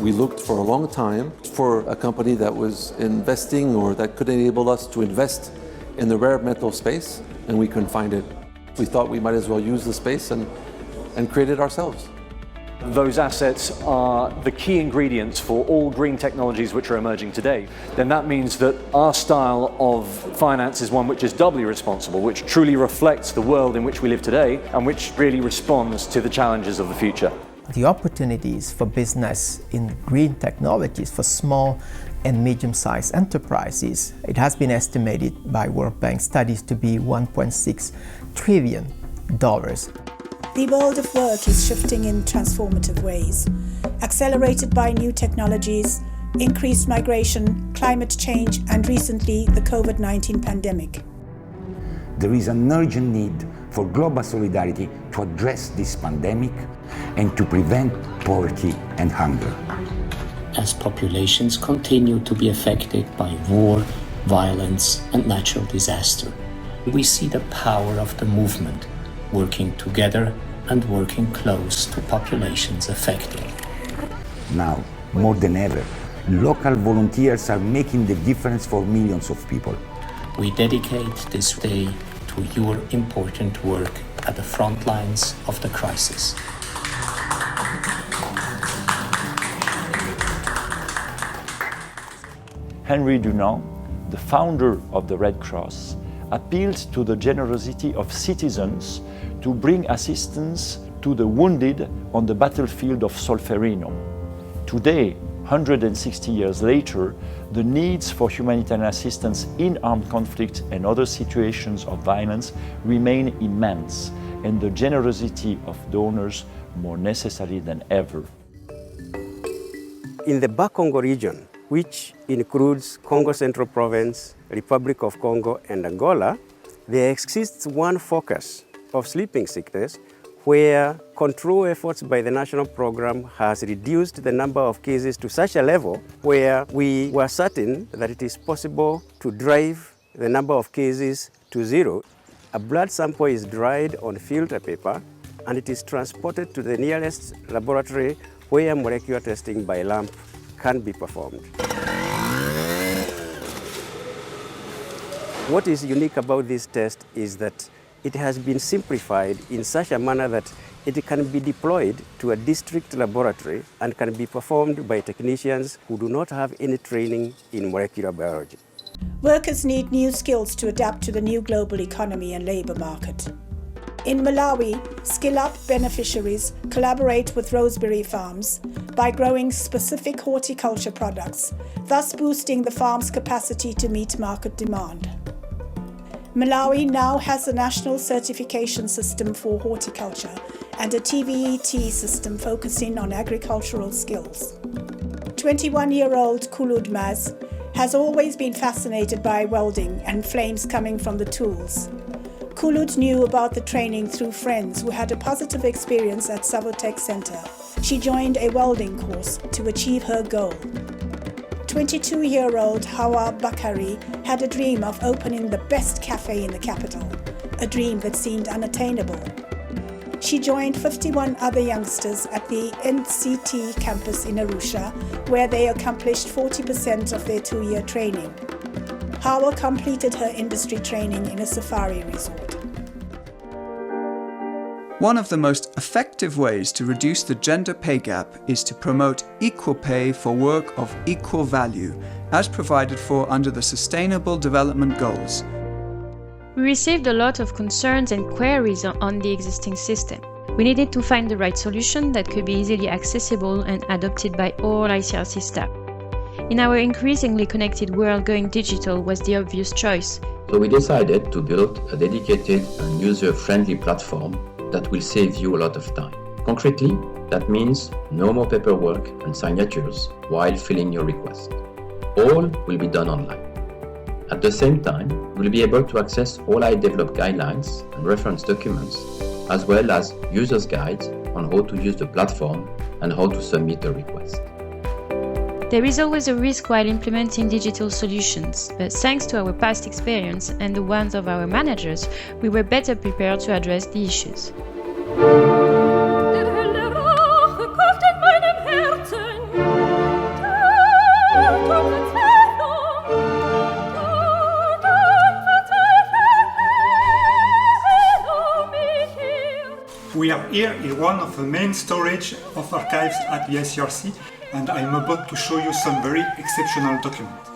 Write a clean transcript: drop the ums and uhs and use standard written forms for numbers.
We looked for a long time for a company that was investing or that could enable us to invest in the rare metal space, and we couldn't find it. We thought we might as well use the space and create it ourselves. Those assets are the key ingredients for all green technologies which are emerging today. Then that means that our style of finance is one which is doubly responsible, which truly reflects the world in which we live today and which really responds to the challenges of the future. The opportunities for business in green technologies for small and medium-sized enterprises, it has been estimated by World Bank studies to be $1.6 trillion. The world of work is shifting in transformative ways, accelerated by new technologies, increased migration, climate change, and recently the COVID-19 pandemic. There is an urgent need for global solidarity to address this pandemic and to prevent poverty and hunger. As populations continue to be affected by war, violence, and natural disaster, we see the power of the movement working together and working close to populations affected. Now, more than ever, local volunteers are making the difference for millions of people. We dedicate this day to your important work at the front lines of the crisis. Henry Dunant, the founder of the Red Cross, appealed to the generosity of citizens to bring assistance to the wounded on the battlefield of Solferino. Today, 160 years later, the needs for humanitarian assistance in armed conflict and other situations of violence remain immense, and the generosity of donors more necessary than ever. In the Bas-Congo region, which includes Congo Central Province, Republic of Congo, and Angola, there exists one focus of sleeping sickness where control efforts by the national program has reduced the number of cases to such a level where we were certain that it is possible to drive the number of cases to zero. A blood sample is dried on filter paper and it is transported to the nearest laboratory where molecular testing by lamp can be performed. What is unique about this test is that it has been simplified in such a manner that it can be deployed to a district laboratory and can be performed by technicians who do not have any training in molecular biology. Workers need new skills to adapt to the new global economy and labor market. In Malawi, Skill Up beneficiaries collaborate with Roseberry Farms by growing specific horticulture products, thus boosting the farm's capacity to meet market demand. Malawi now has a national certification system for horticulture and a TVET system focusing on agricultural skills. 21-year-old Kulud Maz has always been fascinated by welding and flames coming from the tools. Kulud knew about the training through friends who had a positive experience at Savotec Center. She joined a welding course to achieve her goal. 22-year-old Hawa Bakari had a dream of opening the best cafe in the capital, a dream that seemed unattainable. She joined 51 other youngsters at the NCT campus in Arusha, where they accomplished 40% of their 2-year training. Hawa completed her industry training in a safari resort. One of the most effective ways to reduce the gender pay gap is to promote equal pay for work of equal value, as provided for under the Sustainable Development Goals. We received a lot of concerns and queries on the existing system. We needed to find the right solution that could be easily accessible and adopted by all ICRC staff. In our increasingly connected world, going digital was the obvious choice. So we decided to build a dedicated and user-friendly platform that will save you a lot of time. Concretely, that means no more paperwork and signatures while filling your request. All will be done online. At the same time, we'll be able to access all our developed guidelines and reference documents, as well as users' guides on how to use the platform and how to submit a request. There is always a risk while implementing digital solutions, but thanks to our past experience and the ones of our managers, we were better prepared to address the issues. Der helle Rache kocht in meinem Herzen. are here in one of the main storage of archives at the ICRC, and I'm about to show you some very exceptional documents.